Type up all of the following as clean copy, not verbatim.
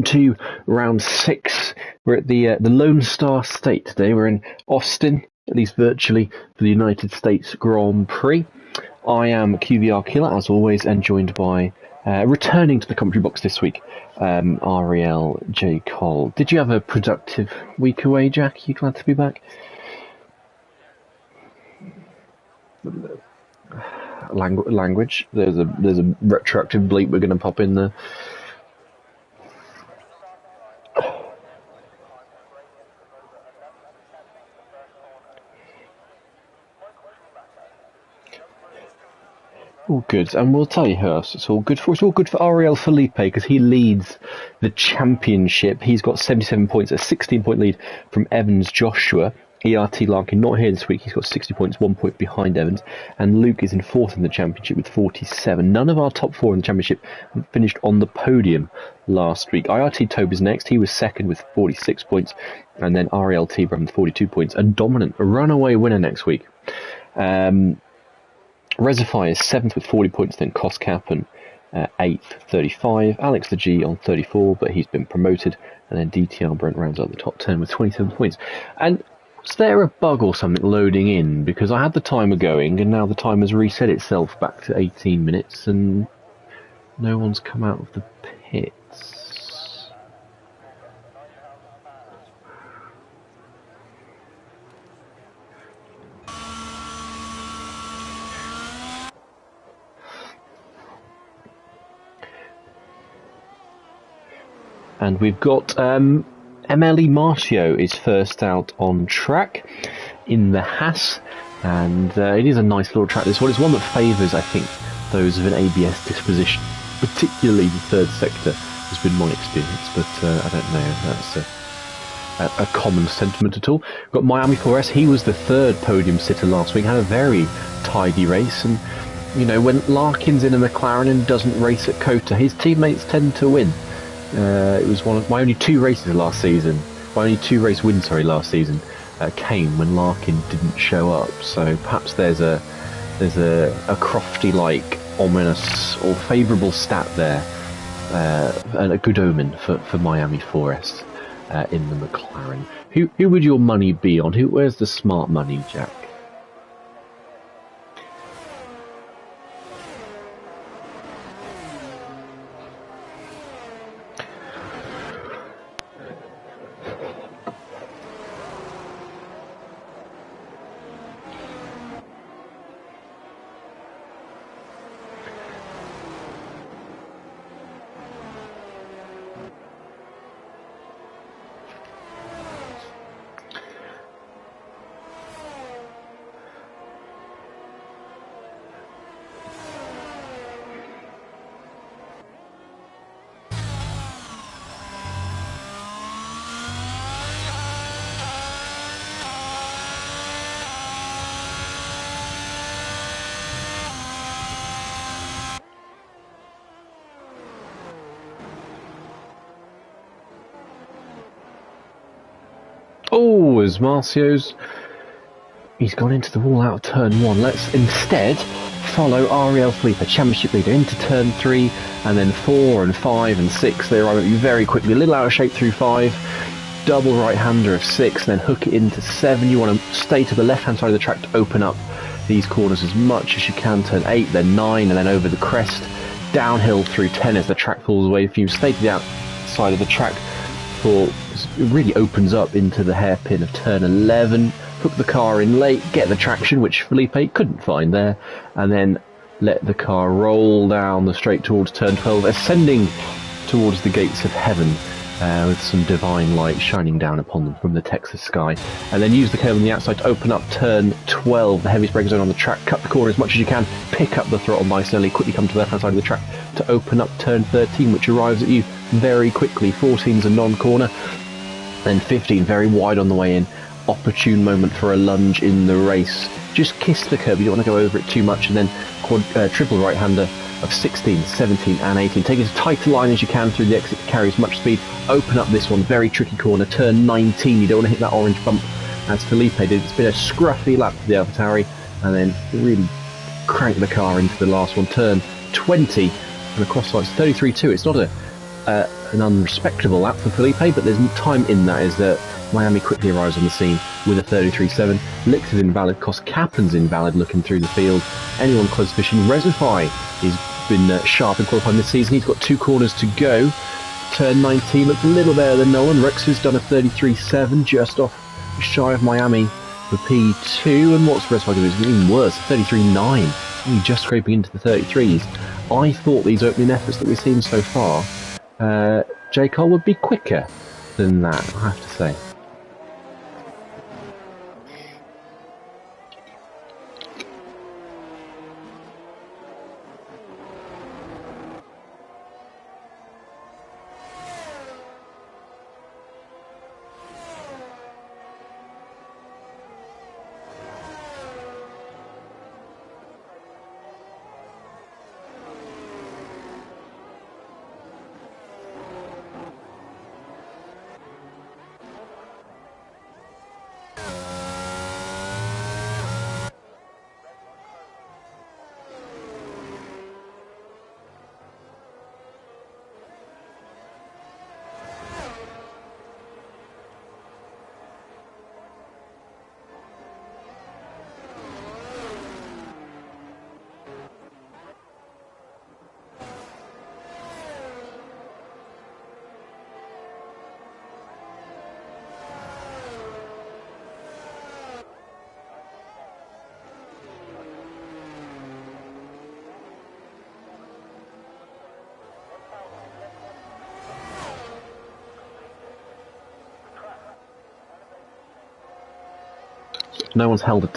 to round 6. We're at the Lone Star State today. We're in Austin, at least virtually, for the United States Grand Prix. I am QVR Killer, as always, and joined by, returning to the commentary box this week, Ariel J. Cole. Did you have a productive week away, Jack? Are you glad to be back? Language. There's a retroactive bleep we're going to pop in there. All good, and we'll tell you who else it's all good for. It's all good for Ariel Felipe because he leads the championship. He's got 77 points, a 16-point lead from Evans Joshua. ERT Larkin not here this week. He's got 60 points, 1 point behind Evans. And Luke is in 4th in the championship with 47. None of our top 4 in the championship finished on the podium last week. IRT Toby's next. He was 2nd with 46 points. And then Ariel T. with 42 points. A dominant, runaway winner next week. Resify is 7th with 40 points, then Koskap 8th, 35. Alex the G on 34, but he's been promoted. And then DTR Brent rounds out the top 10 with 27 points. And was there a bug or something loading in? Because I had the timer going, and now the timer's reset itself back to 18 minutes, and no one's come out of the pits. And we've got MLE Marcio is first out on track in the Haas, and it is a nice little track, this one. It's one that favours, I think, those of an ABS disposition, particularly the third sector, has been my experience, but I don't know if that's a common sentiment at all. We've got Miami 4S. He was the 3rd podium sitter last week, had a very tidy race, and you know, when Larkin's in a McLaren and doesn't race at COTA, his teammates tend to win. It was one of my only 2 races last season. My only 2 race wins, last season came when Larkin didn't show up. So perhaps there's a Crofty-like ominous or favourable stat there, and a good omen for Miami 4S in the McLaren. Who would your money be on? Where's the smart money, Jack? Oh, as Marcio's, he's gone into the wall out of turn 1. Let's instead follow Ariel Felipe, championship leader, into turn 3, and then 4 and 5 and 6. They arrive at you very quickly. A little out of shape through 5. Double right-hander of 6, then hook it into 7. You want to stay to the left-hand side of the track to open up these corners as much as you can. Turn 8, then 9, and then over the crest. Downhill through 10 as the track falls away from you. Stay to the outside of the track. It really opens up into the hairpin of turn 11, hook the car in late, get the traction, which Felipe couldn't find there, and then let the car roll down the straight towards turn 12, ascending towards the gates of heaven with some divine light shining down upon them from the Texas sky, and then use the curve on the outside to open up turn 12, the heaviest braking zone on the track. Cut the corner as much as you can, pick up the throttle nice and early, quickly come to the left hand side of the track to open up turn 13, which arrives at you very quickly. 14's a non-corner, then 15 very wide on the way in. Opportune moment for a lunge in the race. Just kiss the curb, you don't want to go over it too much, and then triple right-hander of 16, 17 and 18. Take it as tight a line as you can through the exit to carry as much speed. Open up this one, very tricky corner, turn 19. You don't want to hit that orange bump as Felipe did. It's been a scruffy lap for the AlphaTauri, and then really crank the car into the last one. Turn 20, and across lights 33.2. It's not a an unrespectable lap for Felipe, but there's time in that is that Miami quickly arrives on the scene with a 33.7. Licks is invalid, Cost Kaplan's invalid looking through the field. Anyone close fishing, Resify has been sharp in qualifying this season. He's got 2 corners to go. Turn 19 looked a little better than Nolan. Rex has done a 33.7, just off shy of Miami for P2. And what's Resify going to do is even worse, 33.9. Only just scraping into the 33s. I thought these opening efforts that we've seen so far, J. Cole would be quicker than that, I have to say. No one's held a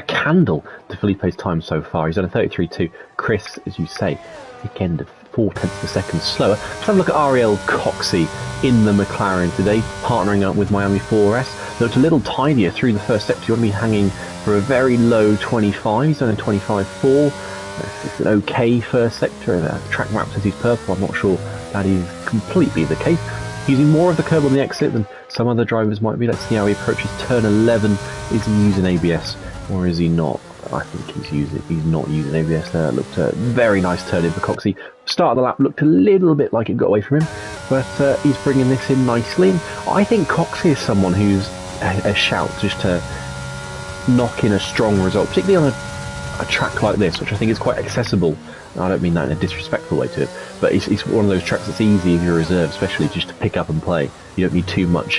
candle to Felipe's time so far. He's done a 33.2. Chris, as you say, thick end of 0.4 of a second slower. Let's have a look at Ariel Coxey in the McLaren today, partnering up with Miami 4S. Looked a little tidier through the first sector. You want to be hanging for a very low 25. He's done a 25.4. It's an okay first sector. Track map says he's purple. I'm not sure that is completely the case. Using more of the curb on the exit than some other drivers might be. Let's see how he approaches turn 11. Is he using ABS or is he not? I think he's not using ABS there. It looked a very nice turn in for Coxey. Start of the lap looked a little bit like it got away from him, but he's bringing this in nicely. And I think Coxey is someone who's a shout just to knock in a strong result, particularly on a track like this, which I think is quite accessible. I don't mean that in a disrespectful way to it, but it's one of those tracks that's easy if you're a reserve, especially just to pick up and play. You don't need too much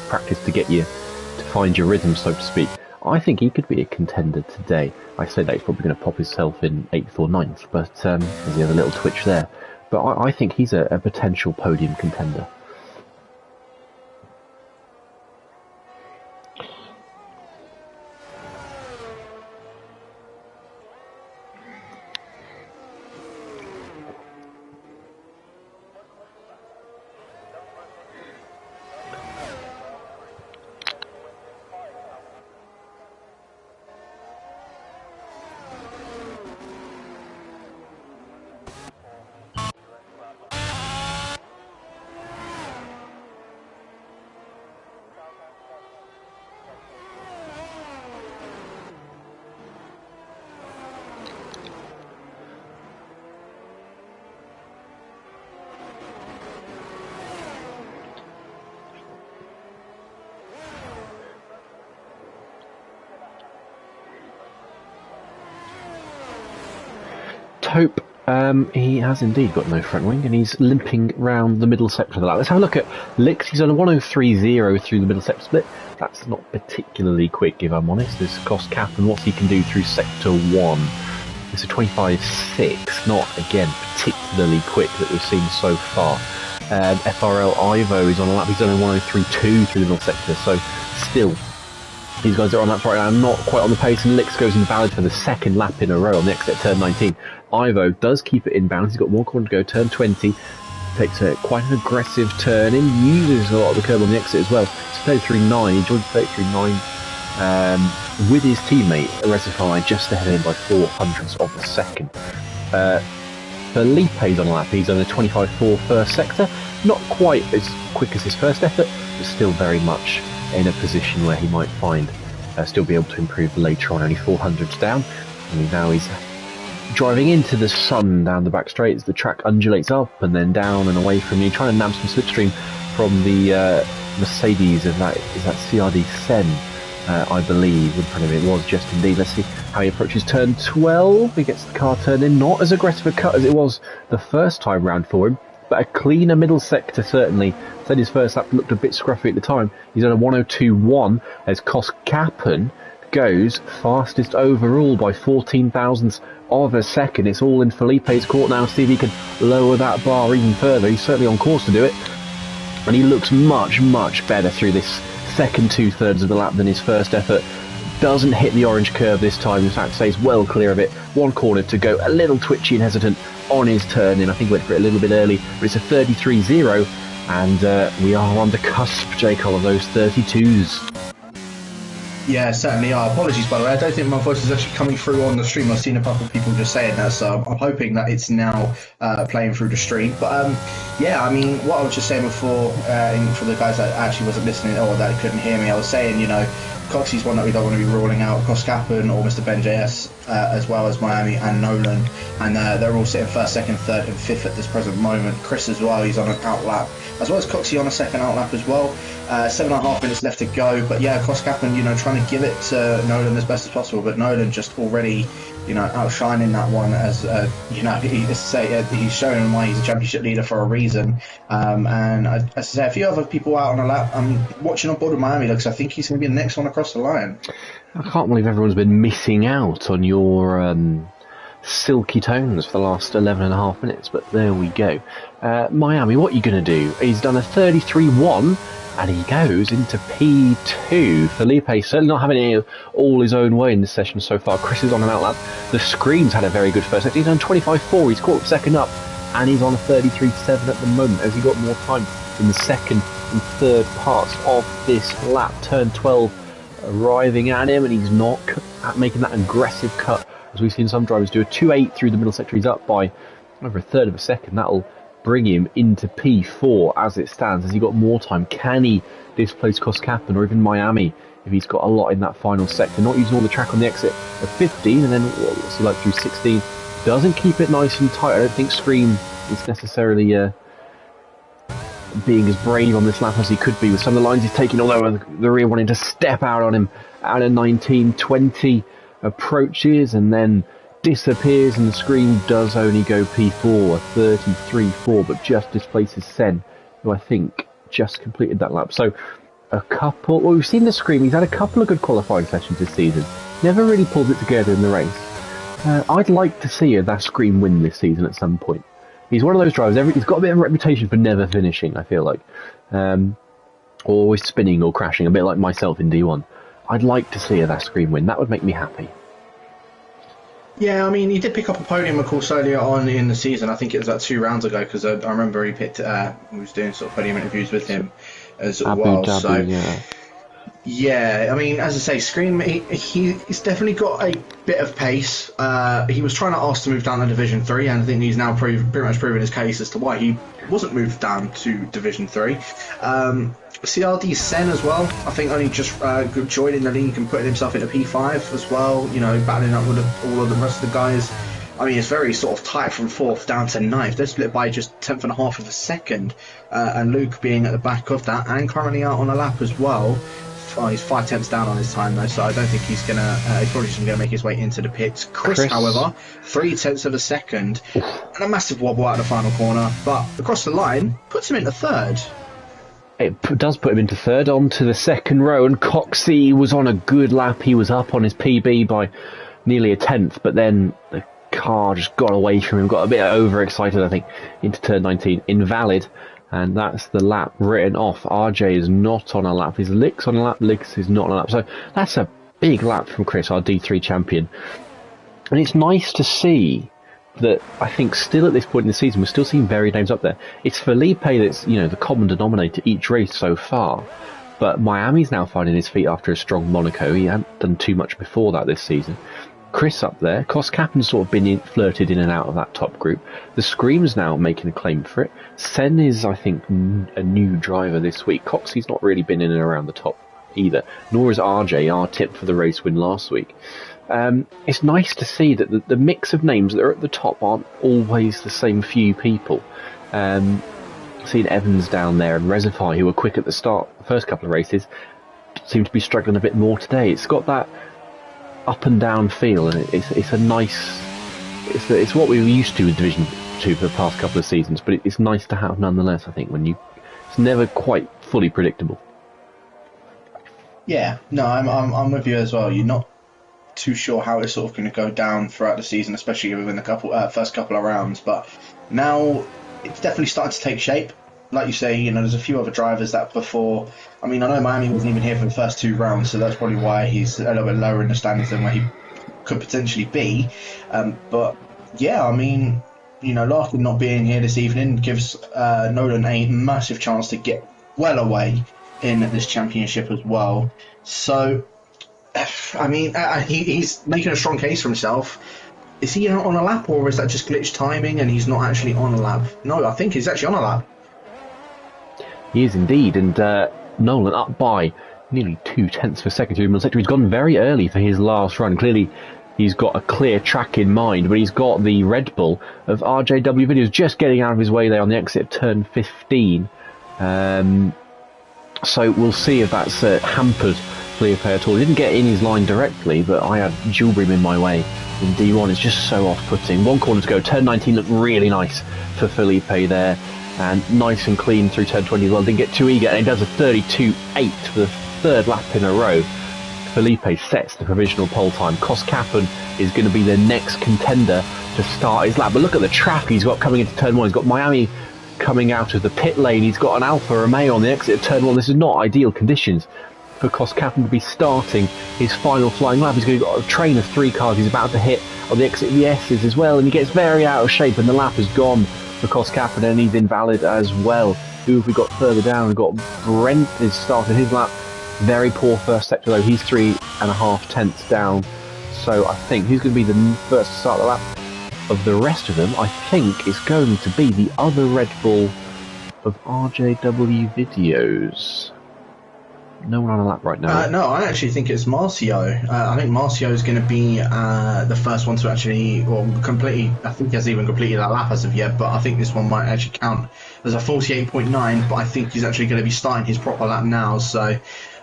practice to get you to find your rhythm, so to speak. I think he could be a contender today. I say that he's probably going to pop himself in 8th or 9th, but there's the other little twitch there. But I think he's a potential podium contender. Hope he has indeed got no front wing and he's limping round the middle sector of the lap. Let's have a look at Licks. He's on a 103.0 through the middle sector split. That's not particularly quick, if I'm honest. There's Cost Cap and what he can do through sector 1. It's a 25.6, not again particularly quick that we've seen so far. FRL Ivo is on a lap. He's done a 103.2 through the middle sector, so still these guys are on that right now, not quite on the pace, and Licks goes invalid for the second lap in a row on the exit turn 19. Ivo does keep it inbound. He's got one corner to go, turn 20. Takes quite an aggressive turn in, uses a lot of the curb on the exit as well. It's 33.9, he joins 33.9 with his teammate, Resify, just ahead of him by 0.04 of a second. Felipe's on a lap. He's on a 25.4 first sector. Not quite as quick as his first effort, but still very much in a position where he might find still be able to improve later on. Only 400s down, and now he's driving into the sun down the back straight as the track undulates up and then down and away from you, trying to nab some slipstream from the Mercedes of that, is that CRD Sen, I believe, in front of it. It was just indeed. Let's see how he approaches turn 12. He gets the car turned in, not as aggressive a cut as it was the first time round for him, but a cleaner middle sector certainly. Said his first lap looked a bit scruffy at the time. He's on a 102.1 as Koskappen goes fastest overall by 14 thousandths of a second. It's all in Felipe's court now. See if he can lower that bar even further. He's certainly on course to do it, and he looks much, much better through this second two-thirds of the lap than his first effort. Doesn't hit the orange curve this time. In fact, stays well clear of it. One corner to go. A little twitchy and hesitant on his turn in. I think he went for it a little bit early, but it's a 33.0, and we are on the cusp, Jacob, of those 32s. Yeah, certainly are. Apologies, by the way. I don't think my voice is actually coming through on the stream. I've seen a couple of people just saying that, so I'm hoping that it's now playing through the stream. But yeah, I mean, what I was just saying before, for the guys that actually wasn't listening or that couldn't hear me, I was saying, you know, Coxey's one that we don't want to be ruling out. Koskappen or Mr. Ben JS, as well as Miami and Nolan, and they're all sitting first, second, third, and fifth at this present moment. Chris as well, he's on an outlap, as well as Coxey on a second outlap as well. 7.5 minutes left to go, but yeah, Koskappen, you know, trying to give it to Nolan as best as possible, but Nolan just already, you know, outshining that one as, you know, he's showing why he's a championship leader for a reason. And as I say, a few other people out on a lap. I'm watching on board with Miami because I think he's going to be the next one across the line. I can't believe everyone's been missing out on your silky tones for the last 11.5 minutes, but there we go. Miami, what are you going to do? He's done a 33.1 and he goes into P2. Felipe certainly not having it all his own way in this session so far. Chris is on an outlap. The Screams had a very good first. He's done 25.4. He's caught up second up, and he's on a 33.7 at the moment as he got more time in the second and third parts of this lap. Turn 12 arriving at him, and he's not making that aggressive cut as we've seen some drivers do. A 2.8 through the middle sector. He's up by over a third of a second. That'll bring him into P4 as it stands. Has he got more time? Can he displace Koskappen or even Miami if he's got a lot in that final sector? Not using all the track on the exit of 15, and then what's he like through 16? Doesn't keep it nice and tight. I don't think Scream is necessarily being as brave on this lap as he could be with some of the lines he's taking, although the rear wanting to step out on him out of 19.20 approaches and then disappears, and the Scream does only go P4, a 33.4, but just displaces Sen, who I think just completed that lap. So well, we've seen the Scream, he's had a couple of good qualifying sessions this season, never really pulled it together in the race. I'd like to see that Scream win this season at some point. He's one of those drivers, he's got a bit of a reputation for never finishing, I feel like. Or always spinning or crashing, a bit like myself in D1. I'd like to see that Scream win, that would make me happy. Yeah, I mean, he did pick up a podium, of course, earlier on in the season. I think it was like 2 rounds ago, because I remember he picked. We was doing sort of podium interviews with him as well. Dhabi, so yeah, I mean, as I say, Scream, he's definitely got a bit of pace. He was trying to ask to move down to Division 3, and I think he's now pretty much proven his case as to why he wasn't moved down to Division 3. CRD Sen as well, I think only just joining the league and putting himself into P5 as well, you know, battling up with all of the rest of the guys. I mean, it's very sort of tight from 4th down to 9th. They're split by just 10.5 of a second, and Luke being at the back of that and currently out on a lap as well. He's 5 tenths down on his time though, so I don't think he's gonna. He's probably just gonna make his way into the pits. Chris, however, 3 tenths of a second, and a massive wobble out of the final corner, but across the line puts him into 3rd. It does put him into 3rd, onto the 2nd row, and Coxey was on a good lap. He was up on his PB by nearly a tenth, but then the car just got away from him, got a bit overexcited, I think, into turn 19. Invalid, and that's the lap written off. RJ is not on a lap. His Lick's on a lap, Lick's is not on a lap. So that's a big lap from Chris, our D3 champion. And it's nice to see that I think still at this point in the season we're still seeing varied names up there. It's Felipe that's, you know, the common denominator each race so far, but Miami's now finding his feet after a strong Monaco. He hadn't done too much before that this season. Chris up there. Koskappen's sort of been flirted in and out of that top group. The Scream's now making a claim for it. Sen is, I think, a new driver this week. Coxey's not really been in and around the top either. Nor is RJ, our tip for the race win last week. It's nice to see that the mix of names that are at the top aren't always the same few people. Seen Evans down there and Reservoir, who were quick at the start, the first couple of races, seem to be struggling a bit more today. It's got that up and down feel, and it's a nice. It's what we were used to with Division 2 for the past couple of seasons, but it's nice to have nonetheless. I think it's never quite fully predictable. Yeah, no, I'm with you as well. You're not too sure how it's sort of going to go down throughout the season, especially within the first couple of rounds. But now it's definitely starting to take shape. Like you say, there's a few other drivers that before. I mean, I know Miami wasn't even here for the first 2 rounds, so that's probably why he's a little bit lower in the standings than where he could potentially be. But yeah, I mean, Larkin not being here this evening gives Nolan a massive chance to get well away in this championship as well. So, I mean, he's making a strong case for himself. Is he on a lap, or is that just glitch timing and he's not actually on a lap? No, I think he's actually on a lap. He is indeed, and Nolan up by nearly 0.2 of a second through the middle sector. He's gone very early for his last run. Clearly, he's got a clear track in mind, but he's got the Red Bull of RJW Videos just getting out of his way there on the exit of turn 15. So we'll see if that's hampered Felipe at all. He didn't get in his line directly, but I had Jewelbeam in my way in D1. It's just so off-putting. 1 corner to go. Turn 19 looked really nice for Felipe there, and nice and clean through turn 20 as well. Didn't get too eager, and he does a 32.8 for the 3rd lap in a row. Felipe sets the provisional pole time. Koskappen is going to be the next contender to start his lap. But look at the traffic he's got coming into turn 1. He's got Miami coming out of the pit lane. He's got an Alfa Romeo on the exit of turn 1. This is not ideal conditions for Koskappen to be starting his final flying lap. He's going to got a train of 3 cars he's about to hit on the exit of the S's as well, and he gets very out of shape, and the lap has gone for Koskappen, and he's invalid as well. Who have we got further down? We've got Brent is starting his lap. Very poor first sector though. He's 3.5 tenths down. So I think who's going to be the first to start the lap of the rest of them? I think it's going to be the other Red Bull of RJW Videos. No one on a lap right now. No, I actually think it's Marcio. I think Marcio is going to be the first one to actually, completely, I think he hasn't even completed that lap as of yet, but I think this one might actually count as a 48.9, but I think he's actually going to be starting his proper lap now, so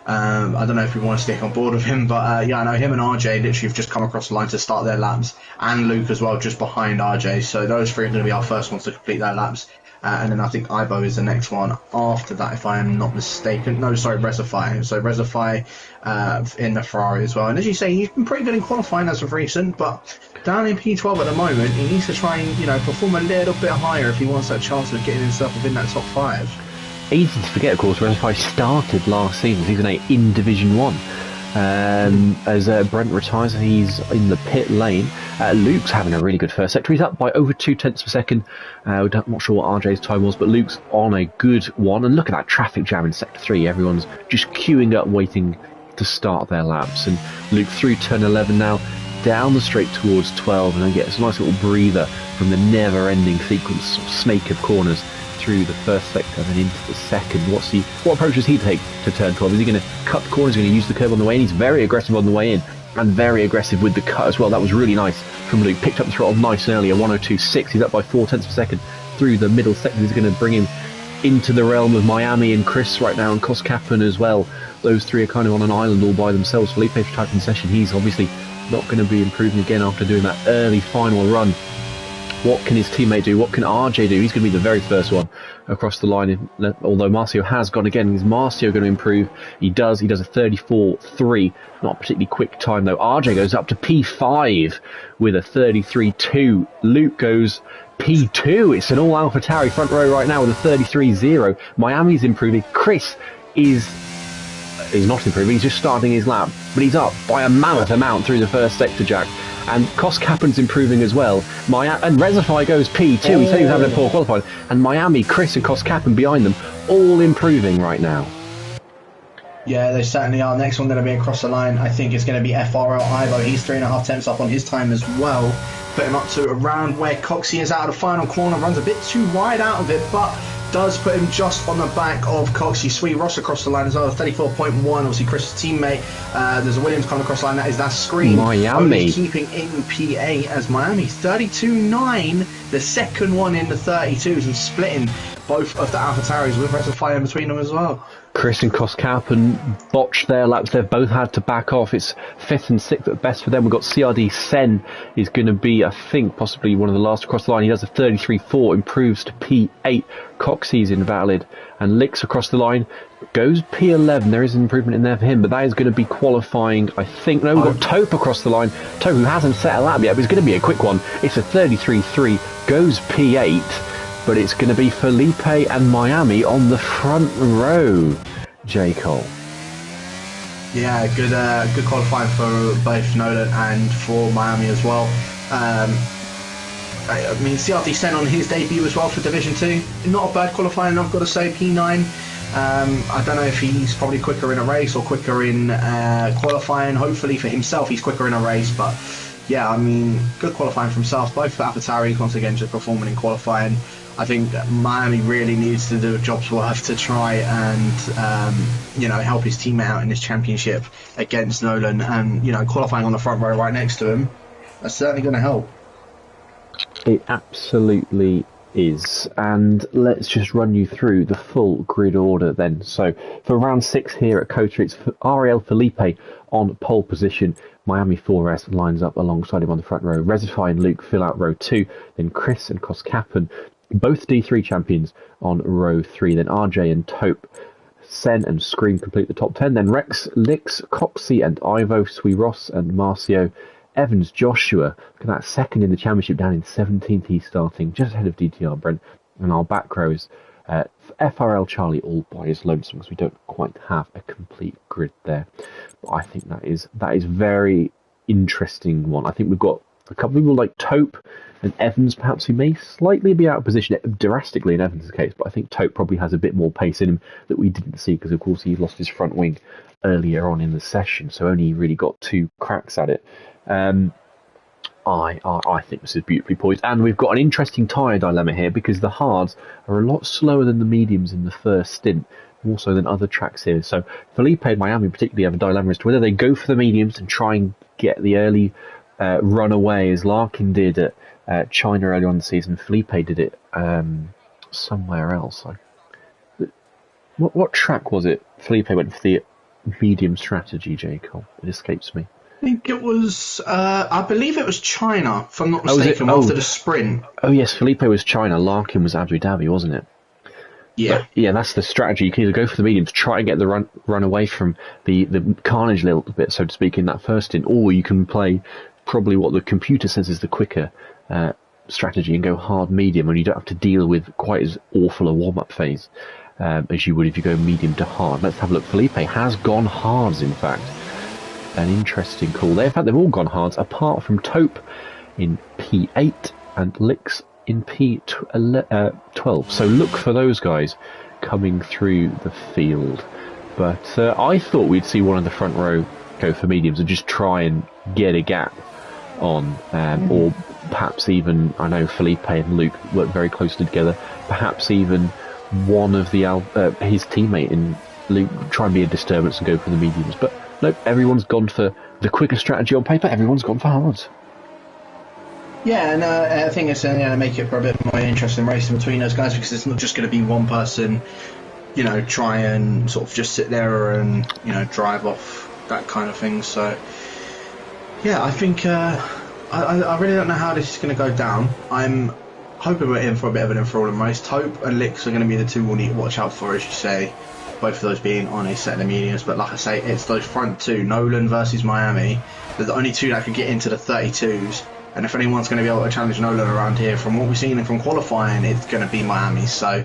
I don't know if we want to stick on board with him, but yeah, I know him and RJ literally have just come across the line to start their laps, and Luke as well, just behind RJ, so those 3 are going to be our first ones to complete their laps. And then I think Ibo is the next one after that, if I am not mistaken. No, sorry, Reservoir. So Reservoir in the Ferrari as well. And as you say, he's been pretty good in qualifying as of recent, but down in P12 at the moment, he needs to try and perform a little bit higher if he wants that chance of getting himself within that top 5. Easy to forget, of course, Reservoir started last season, season 8 in Division 1. As Brent retires, he's in the pit lane. Luke's having a really good first sector. He's up by over 0.2 of a second. I'm not sure what RJ's time was, but Luke's on a good one. And look at that traffic jam in sector 3. Everyone's just queuing up, waiting to start their laps. And Luke through turn 11 now, down the straight towards 12, and then gets a nice little breather from the never-ending sequence, snake of corners through the first sector and then into the second. What approach does he take to turn 12? Is he going to cut the corner? Is he going to use the curb on the way in? He's very aggressive on the way in and very aggressive with the cut as well. That was really nice from Luke. Picked up the throttle nice and early, a 102.6. He's up by 0.4 of a second through the middle sector. He's going to bring him into the realm of Miami and Chris right now, and Koskappen as well. Those 3 are kind of on an island all by themselves. Felipe's retired from session. He's obviously not going to be improving again after doing that early final run. What can his teammate do? What can RJ do? He's going to be the very first one across the line. Although Marcio has gone again. Is Marcio going to improve? He does. He does a 34.3. Not a particularly quick time though. RJ goes up to P5 with a 33.2. Luke goes P2. It's an all AlphaTauri front row right now with a 33.0. Miami's improving. Chris is not improving. He's just starting his lap, but he's up by a mammoth amount through the first sector, Jack. And Koskappen's improving as well. And Reservoir goes P2. He said he was having a poor qualifying. And Miami, Chris and Koskappen behind them, all improving right now. Yeah, they certainly are. Next one going to be across the line, I think, is going to be FRL Ivo. He's 3.5 tenths up on his time as well. Put him up to around where Coxie is out of the final corner. Runs a bit too wide out of it, but does put him just on the back of Coxie. Sweet Ross across the line as well, 34.1. Obviously, Chris' teammate. There's a Williams coming across the line. That screen. Miami. Only keeping in P8 as Miami 32.9. The second one in the 32s and splitting both of the AlphaTauris with rest of fire in between them as well. Chris and Koskapen botched their laps. They've both had to back off. It's 5th and 6th at best for them. We've got CRD Sen is going to be, I think, possibly one of the last across the line. He does a 33.4, improves to P8. Coxie's invalid. And Licks across the line goes P11. There is an improvement in there for him, but that is going to be qualifying, I think. No, we've got Taupe across the line. Taupe, who hasn't set a lap yet, but it's going to be a quick one. It's a 33.3, goes P8. But it's going to be Felipe and Miami on the front row. J. Cole. Yeah, good qualifying for both Nolan and for Miami as well. I mean, CRD Sen on his debut as well for Division 2. Not a bad qualifying, I've got to say, P9. I don't know if he's probably quicker in a race or quicker in qualifying. Hopefully for himself, he's quicker in a race, but yeah, I mean, good qualifying for himself. Both for AlphaTauri, once again, just performing in qualifying. I think Miami really needs to do a job's worth to try and, help his teammate out in this championship against Nolan. And, qualifying on the front row right next to him, that's certainly going to help. It absolutely is. And let's just run you through the full grid order then. So for round 6 here at COTA, it's Ariel Felipe on pole position. Miami 4S lines up alongside him on the front row. Resify and Luke fill out row 2. Then Chris and Koskapen, both D3 champions, on row 3. Then RJ and Taupe, Sen and Scream complete the top 10. Then Rex, Licks, Coxie and Ivo, Sweet Ross and Marcio, Evans, Joshua. Look at that, second in the championship, down in 17th. He's starting just ahead of DTR Brent. And our back rows, FRL Charlie all by his lonesome, because we don't quite have a complete grid there. But I think that is very interesting one. I think we've got a couple of people like Taupe and Evans, perhaps, who may slightly be out of position drastically in Evans' case, but I think Taupe probably has a bit more pace in him that we didn't see, because of course he lost his front wing earlier on in the session, so only really got 2 cracks at it. I think this is beautifully poised, and we've got an interesting tyre dilemma here, because the hards are a lot slower than the mediums in the first stint, more so than other tracks here. So Felipe and Miami particularly have a dilemma as to whether they go for the mediums and try and get the early run away, as Larkin did at China earlier on in the season. Felipe did it somewhere else. What track was it Felipe went for the medium strategy, J. Cole? It escapes me. I think it was, I believe it was China, if I'm not mistaken, after the sprint. Oh yes, Felipe was China, Larkin was Abu Dhabi, wasn't it? Yeah. But, yeah, that's the strategy. You can either go for the mediums, try and get the run away from the carnage a little bit, so to speak, in that first stint, or you can play probably what the computer says is the quicker strategy and go hard medium, and you don't have to deal with quite as awful a warm-up phase as you would if you go medium to hard. Let's have a look. Felipe has gone hards, in fact. An interesting call there. In fact, they've all gone hards, apart from Taupe in P8 and Licks in P12. So look for those guys coming through the field. But I thought we'd see one of the front row go for mediums and just try and get a gap on, or perhaps even, I know Felipe and Luke work very closely together, perhaps even one of the his teammate in Luke try and be a disturbance and go for the mediums. But nope, everyone's gone for the quicker strategy on paper. Everyone's gone for hards. Yeah, and I think it's going to make it for a bit more interesting racing between those guys, because it's not just going to be one person, try and sort of just sit there and, drive off, that kind of thing. So, yeah, I think I really don't know how this is going to go down. I'm hoping we're in for a bit of an enthralling race. Taupe and Licks are going to be the two we'll need to watch out for, as you say. Both of those being on a set of the mediums, but like I say, it's those front two, Nolan versus Miami. They're the only two that could get into the 32s, and if anyone's going to be able to challenge Nolan around here, from what we've seen and from qualifying, it's going to be Miami. So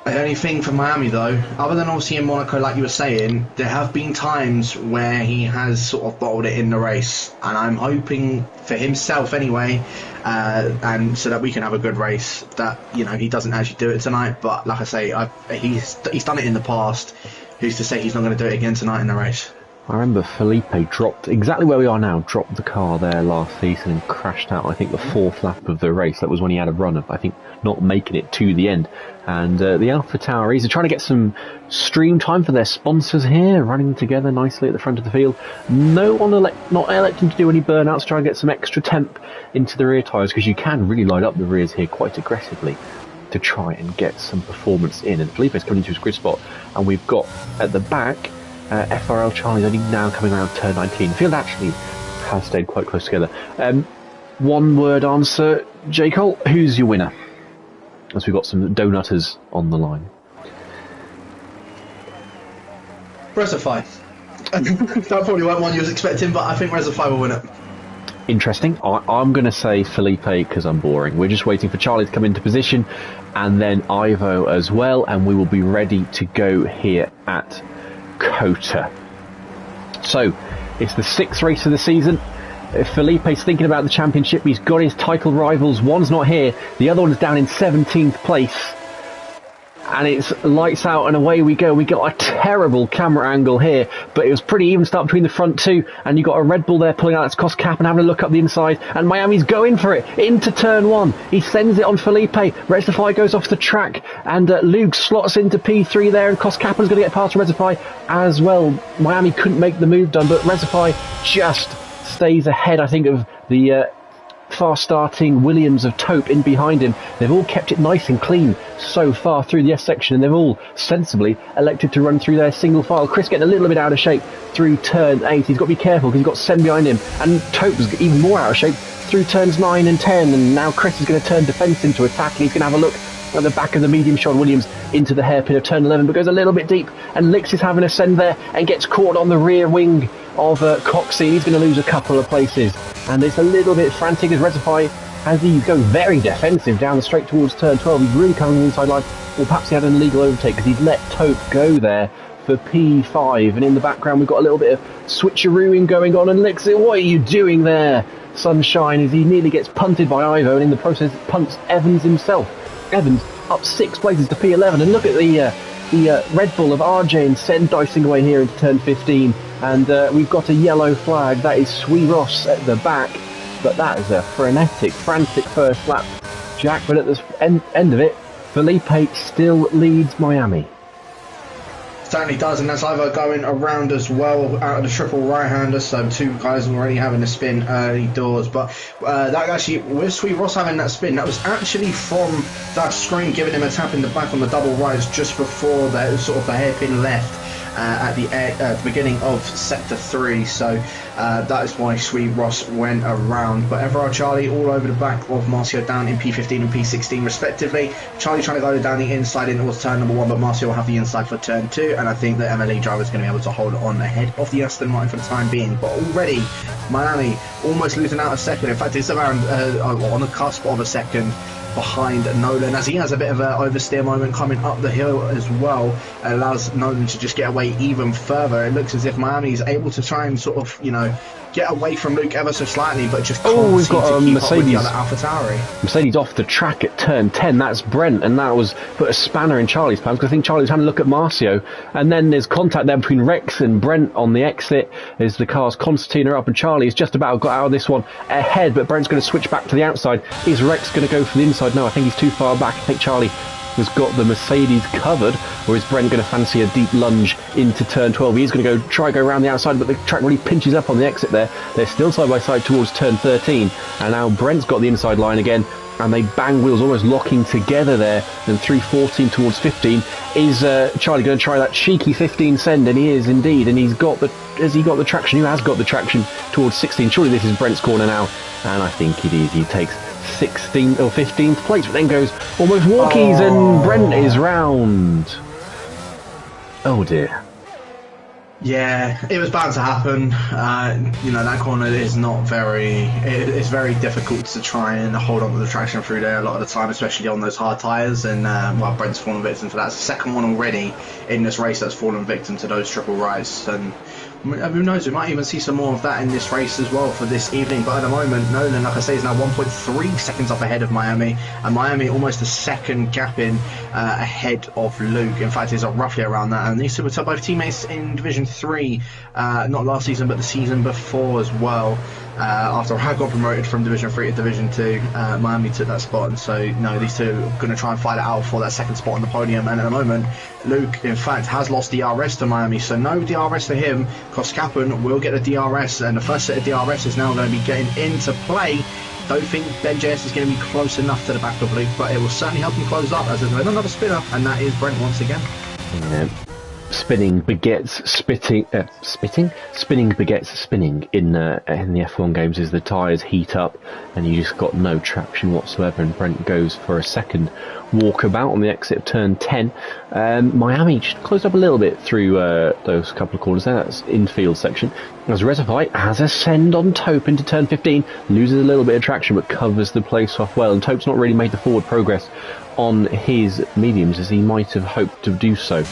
the only thing for Miami, though, other than obviously in Monaco, like you were saying, there have been times where he has sort of bottled it in the race, and I'm hoping for himself anyway, and so that we can have a good race, that he doesn't actually do it tonight. But like I say, he's done it in the past. Who's to say he's not going to do it again tonight in the race? I remember Felipe dropped exactly where we are now, dropped the car there last season and crashed out, I think, the fourth lap of the race. That was when he had a run of, I think, not making it to the end. And the Alpha Tauris are trying to get some stream time for their sponsors here, running together nicely at the front of the field. No one not electing to do any burnouts, trying to get some extra temp into the rear tyres, because you can really light up the rears here quite aggressively to try and get some performance in. And Felipe's coming into his grid spot, and we've got at the back FRL Charlie's only now coming around turn 19. The field actually has stayed quite close together. One word answer, J. Cole, who's your winner? As we've got some donutters on the line. Reserfy. That probably weren't one you was expecting, but I think Reserfy will win it. Interesting. I'm going to say Felipe because I'm boring. We're just waiting for Charlie to come into position, and then Ivo as well, and we will be ready to go here at Kota. So it's the 6th race of the season. Felipe's thinking about the championship. He's got his title rivals. One's not here, the other one's down in 17th place, and it's lights out and away we go. We got a terrible camera angle here, but it was pretty even start between the front two, and you got a Red Bull there pulling out its cost cap and having a look up the inside, and Miami's going for it into turn 1. He sends it on Felipe. Reserfy goes off the track, and Luke slots into P3 there, and cost cap is going to get past Reserfy as well. Miami couldn't make the move done, but Reserfy just stays ahead, I think, of the fast starting Williams of Taupe in behind him. They've all kept it nice and clean so far through the S section, and they've all sensibly elected to run through their single file. Chris getting a little bit out of shape through turn 8. He's got to be careful because he's got Sen behind him, and Taupe was even more out of shape through turns 9 and 10, and now Chris is going to turn defence into attack, and he's going to have a look at the back of the medium Sean Williams into the hairpin of turn 11, but goes a little bit deep, and Lix is having a send there and gets caught on the rear wing of Coxey. He's going to lose a couple of places, and it's a little bit frantic as Reserfy, as he's going very defensive down the straight towards turn 12. He's really coming the inside line, or perhaps he had an illegal overtake because he's let Taupe go there for P5, and in the background we've got a little bit of switcherooing going on, and Lix, what are you doing there, Sunshine, as he nearly gets punted by Ivo, and in the process punts Evans himself. Evans up 6 places to P11, and look at the Red Bull of RJ and Sen dicing away here into turn 15, and we've got a yellow flag. That is Sui Ross at the back, but that is a frantic first lap, Jack. But at the end of it, Felipe still leads Miami. Certainly does, and that's Ivo going around as well out of the triple right-hander, so 2 guys already having a spin early doors. But that actually, with Sweet Ross having that spin, that was actually from that screen giving him a tap in the back on the double rise just before the sort of the hairpin left at the beginning of sector 3, so that is why Sweet Ross went around. But Everard Charlie all over the back of Marcio down in P15 and P16 respectively. Charlie trying to go down the inside in towards turn number 1, but Marcio will have the inside for turn 2, and I think the MLE driver is going to be able to hold on ahead of the Aston Martin for the time being. But already Miami almost losing out a second. In fact, it's around on the cusp of a second behind Nolan, as he has a bit of an oversteer moment coming up the hill as well. It allows Nolan to just get away even further. It looks as if Miami is able to try and sort of, you know, get away from Luke ever so slightly, but just can't we've seem got to keep Mercedes, up with the other Alpha Tauri. Mercedes off the track at turn 10. That's Brent, and that was put a spanner in Charlie's plans, because I think Charlie was having a look at Marcio, and then there's contact there between Rex and Brent on the exit as the cars Constantine are up, and Charlie has just about got out of this one ahead, but Brent's going to switch back to the outside. Is Rex going to go for the inside? No, I think he's too far back. I think Charlie has got the Mercedes covered, or is Brent going to fancy a deep lunge into turn 12? He's going to go around the outside, but the track really pinches up on the exit there. They're still side by side towards turn 13, and now Brent's got the inside line again, and they bang wheels, almost locking together there. And through 14 towards 15, is Charlie going to try that cheeky 15 send? And he is indeed, and has he got the traction? Who has got the traction towards 16? Surely this is Brent's corner now, and I think it is. He takes 16th or 15th place, but then goes almost walkies, and Brent is round. Oh dear. Yeah, it was bound to happen. You know, that corner is not very... It's very difficult to try and hold on to the traction through there a lot of the time, especially on those hard tyres, and well, Brent's fallen victim for that. It's the second one already in this race that's fallen victim to those triple rights, and Who knows, we might even see some more of that in this race as well for this evening. But at the moment, Nolan, like I say, is now 1.3 seconds up ahead of Miami, and Miami almost a second gap in ahead of Luke. In fact, it's roughly around that. And these two were both teammates in Division 3, not last season, but the season before as well. After I got promoted from Division 3 to Division 2, Miami took that spot, and so no, these two are going to try and fight it out for that second spot on the podium. And at the moment, Luke, in fact, has lost DRS to Miami, so no DRS to him. Koskapen will get a DRS, and the first set of DRS is now going to be getting into play. Don't think Ben JS is going to be close enough to the back of Luke, but it will certainly help him close up as there's another spinner, and that is Brent once again. Yeah. Spinning begets spitting. Spinning begets spinning in the F1 games as the tyres heat up and you just got no traction whatsoever. And Brent goes for a second walkabout on the exit of turn 10. Miami just closed up a little bit through those couple of corners there. That's infield section. As Reservoir has a send on Taupe into turn 15, loses a little bit of traction but covers the place off well. And Taupe's not really made the forward progress on his mediums as he might have hoped to do so.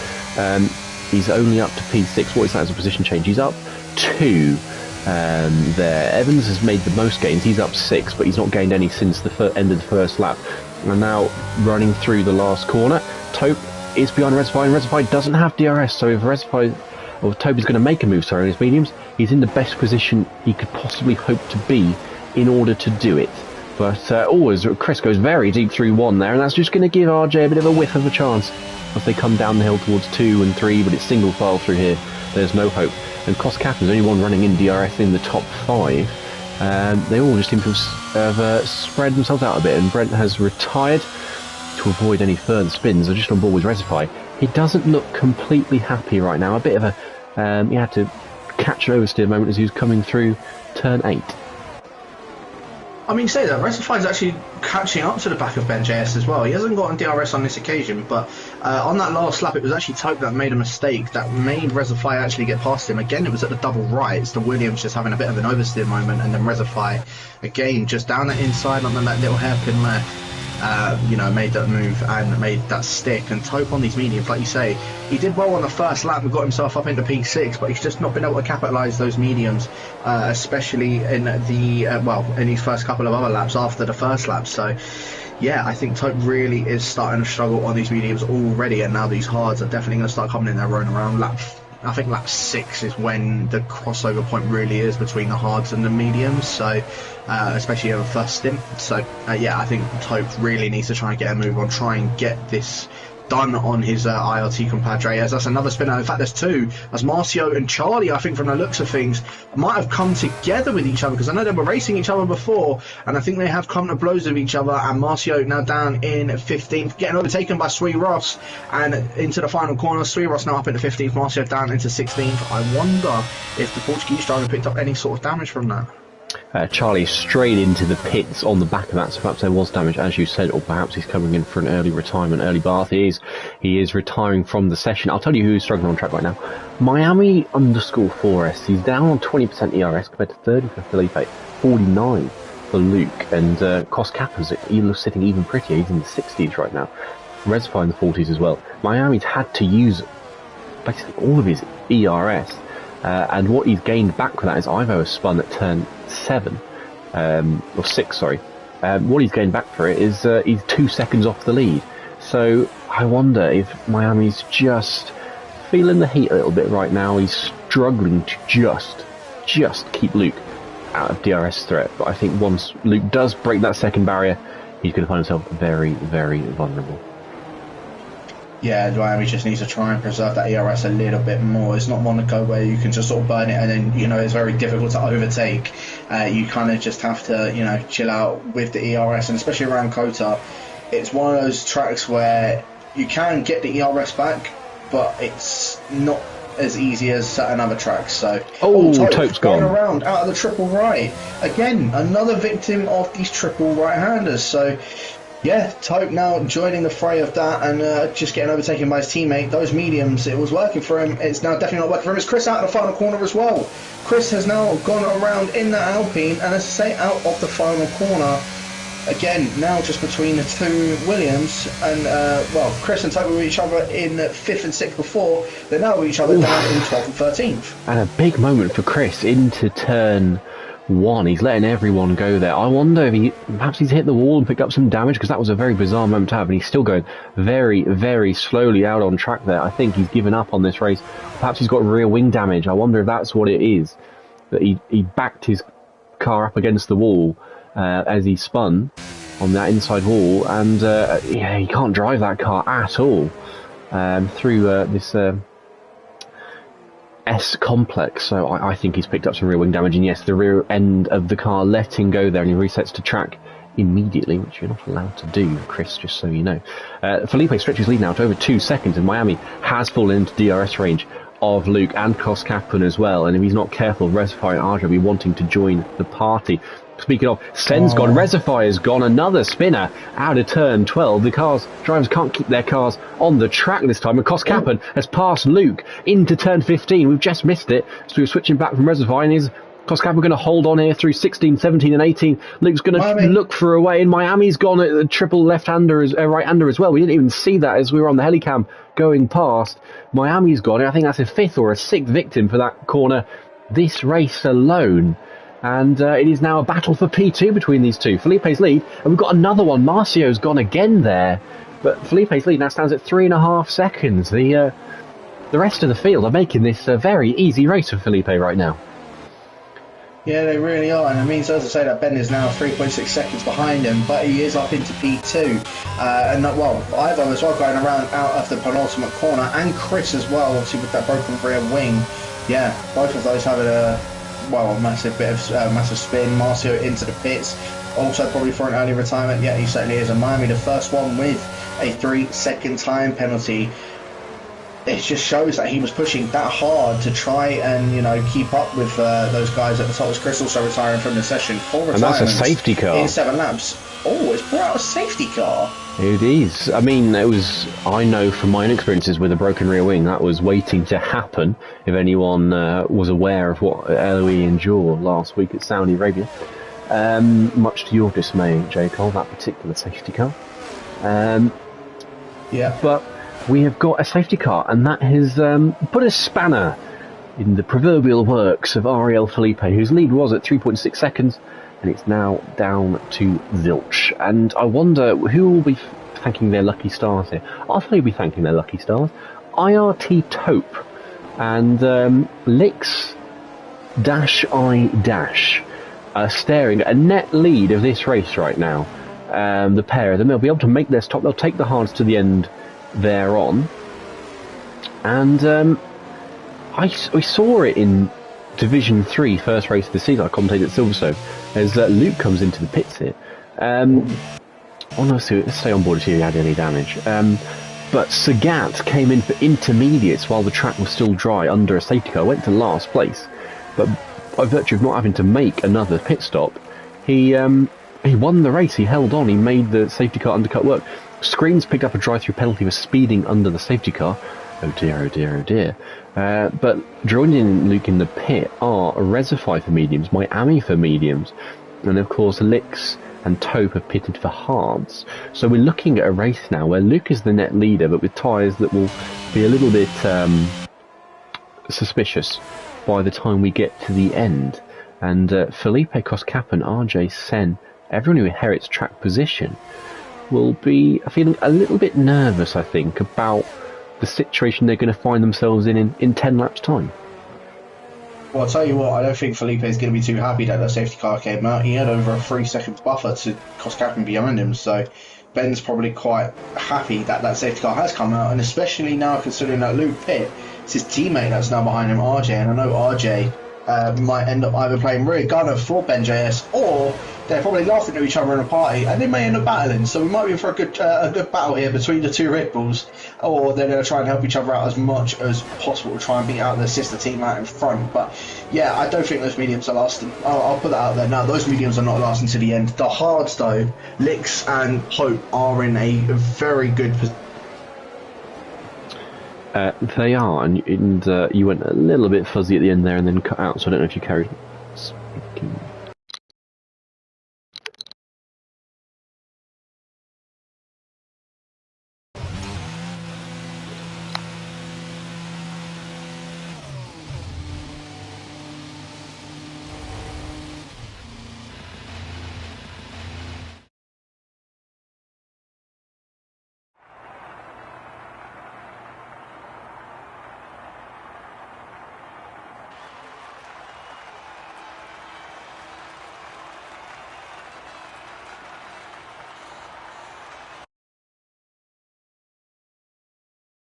He's only up to P6. What is that as a position change? He's up 2 there. Evans has made the most gains. He's up 6, but he's not gained any since the end of the first lap. And now running through the last corner, Taupe is behind Reservoir, and Reservoir doesn't have DRS. So if Taupe is going to make a move on his mediums, he's in the best position he could possibly hope to be in order to do it. But as Chris goes very deep through 1 there, and that's just going to give RJ a bit of a whiff of a chance as they come down the hill towards 2 and 3, but it's single file through here. There's no hope. And Koskapen's only one running in DRS in the top 5. They all just seem to have spread themselves out a bit, and Brent has retired to avoid any further spins. They're just on board with Reservoir. He doesn't look completely happy right now. A bit of a... he had to catch an oversteer moment as he was coming through turn 8. I mean, say that, Reservoir is actually catching up to the back of Ben JS as well. He hasn't gotten DRS on this occasion, but on that last lap, it was actually Taupe that made a mistake that made Reservoir actually get past him. Again, it was at the double right. It's the Williams just having a bit of an oversteer moment, and then Reservoir, again, just down the inside on that little hairpin left. Made that move and made that stick. And Taupe on these mediums, like you say, he did well on the first lap and got himself up into P6, but he's just not been able to capitalise those mediums, especially in in these first couple of other laps after the first lap. So yeah, I think Taupe really is starting to struggle on these mediums already, and now these hards are definitely going to start coming in their own around I think lap 6 is when the crossover point really is between the hards and the mediums, so especially in the first stint. So I think Taupe really needs to try and get a move on, try and get this done on his IRT compadre, as that's another spinner. In fact, there's 2, as Marcio and Charlie, I think from the looks of things, might have come together with each other, because I know they were racing each other before, and I think they have come to blows with each other. And Marcio now down in 15th, getting overtaken by Sui Ross, and into the final corner. Sui Ross now up into 15th, Marcio down into 16th. I wonder if the Portuguese driver picked up any sort of damage from that. Charlie straight into the pits on the back of that, so perhaps there was damage, as you said, or perhaps he's coming in for an early retirement, early bath. He is retiring from the session. I'll tell you who's struggling on track right now. Miami _4S. He's down on 20% ERS compared to 30 for Felipe, 49 for Luke, and Koskapen's sitting even prettier. He's in the 60s right now. Reservoir in the 40s as well. Miami's had to use basically all of his ERS. And what he's gained back for that is Ivo has spun at turn 7, or 6, sorry. What he's gained back for it is he's 2 seconds off the lead. So I wonder if Miami's just feeling the heat a little bit right now. He's struggling to just keep Luke out of DRS threat. But I think once Luke does break that second barrier, he's going to find himself very, very vulnerable. Yeah, Miami just needs to try and preserve that ERS a little bit more. It's not one to go where you can just sort of burn it and then, it's very difficult to overtake. You kind of just have to, chill out with the ERS, and especially around Kota, it's one of those tracks where you can get the ERS back, but it's not as easy as certain other tracks. So Taupe's gone around out of the triple right. Again, another victim of these triple right-handers. So yeah, Taupe now joining the fray of that and just getting overtaken by his teammate. Those mediums, it was working for him. It's now definitely not working for him. It's Chris out of the final corner as well. Chris has now gone around in that Alpine, and as I say, out of the final corner. again, now just between the two Williams and, Chris and Toby were each other in 5th and 6th before. They're now with each other down in 12th and 13th. And a big moment for Chris into turn 1. He's letting everyone go there. I wonder if perhaps he's hit the wall and picked up some damage, because that was a very bizarre moment to have, and he's still going very, very slowly out on track there. I think he's given up on this race. Perhaps he's got rear wing damage. I wonder if that's what it is, that he backed his car up against the wall as he spun on that inside wall, and he can't drive that car at all through this S complex. So I think he's picked up some rear wing damage, and yes, the rear end of the car let him go there, and he resets to track immediately, which you're not allowed to do, Chris, just so you know. Felipe stretches lead now to over 2 seconds, and Miami has fallen into DRS range of Luke and Koskapun as well, and if he's not careful, Reservoir and Arja will be wanting to join the party. Speaking of, Sen's gone, Reservoir's gone, another spinner out of turn 12. The drivers can't keep their cars on the track this time, and Koskapun has passed Luke into turn 15. We've just missed it, so we're switching back from Reservoir, and is Koskapun going to hold on here through 16, 17 and 18. Luke's going to look for a way, and Miami's gone at a triple left-hander, right-hander as well. We didn't even see that as we were on the helicam going past. Miami's gone. I think that's a 5th or a 6th victim for that corner this race alone. And it is now a battle for P2 between these two. Felipe's lead, and we've got another one. Marcio's gone again there, but Felipe's lead now stands at 3.5 seconds. The rest of the field are making this a very easy race for Felipe right now. Yeah, they really are, and it means, as I say, that Ben is now 3.6 seconds behind him, but he is up into P2. Ivo as well going around out of the penultimate corner, and Chris as well, obviously with that broken rear wing. Yeah, both of those having a massive spin. Marcio into the pits, also probably for an early retirement. Yeah, he certainly is. And Miami, the first one with a 3-second time penalty. It just shows that he was pushing that hard to try and keep up with those guys at the top. Chris also retiring from the session for retirement. And that's a safety car in 7 laps. Oh, it's brought out a safety car. It is. I mean, I know from my own experiences with a broken rear wing, that was waiting to happen. If anyone was aware of what LOE endured last week at Saudi Arabia, much to your dismay, J. Cole, that particular safety car. But we have got a safety car, and that has put a spanner in the proverbial works of Ariel Felipe, whose lead was at 3.6 seconds, and it's now down to zilch. And I wonder who will be thanking their lucky stars here. I'll tell you who'll be thanking their lucky stars. IRT Taupe and Lix -I- are staring at a net lead of this race right now. The pair of them, they'll be able to make their stop. They'll take the hards to the end thereon. And we saw it in Division 3, first race of the season. I commentated at Silverstone as Luke comes into the pits here. Let's stay on board to see if he had any damage. But Sagat came in for intermediates while the track was still dry under a safety car, went to last place. But by virtue of not having to make another pit stop, he won the race. He held on. He made the safety car undercut work. Screens picked up a drive-through penalty for speeding under the safety car. Oh dear, oh dear, oh dear. But joining Luke in the pit are Reservoir for mediums, Miami for mediums, and of course Lix and Taupe have pitted for hards. So we're looking at a race now where Luke is the net leader, but with tyres that will be a little bit suspicious by the time we get to the end. And Felipe Koskapun, RJ Sen, everyone who inherits track position, will be feeling a little bit nervous, I think, about the situation they're going to find themselves in 10 laps' time. Well, I'll tell you what, I don't think Felipe is going to be too happy that the safety car came out. He had over a 3-second buffer to Koskapun behind him, so Ben's probably quite happy that that safety car has come out, and especially now considering that Luke Pitt, it's his teammate that's now behind him, RJ, and I know RJ might end up either playing rear gunner for Ben JS, or they're probably laughing at each other in a party, and they may end up battling. So we might be in for a good battle here between the two Red Bulls, or they're going to try and help each other out as much as possible to try and beat out their sister team out in front. But yeah, I don't think those mediums are lasting. I'll put that out there now. Those mediums are not lasting to the end. The hards, though, Lix and Hope are in a very good position. They are, and you went a little bit fuzzy at the end there and then cut out, so I don't know if you carried speaking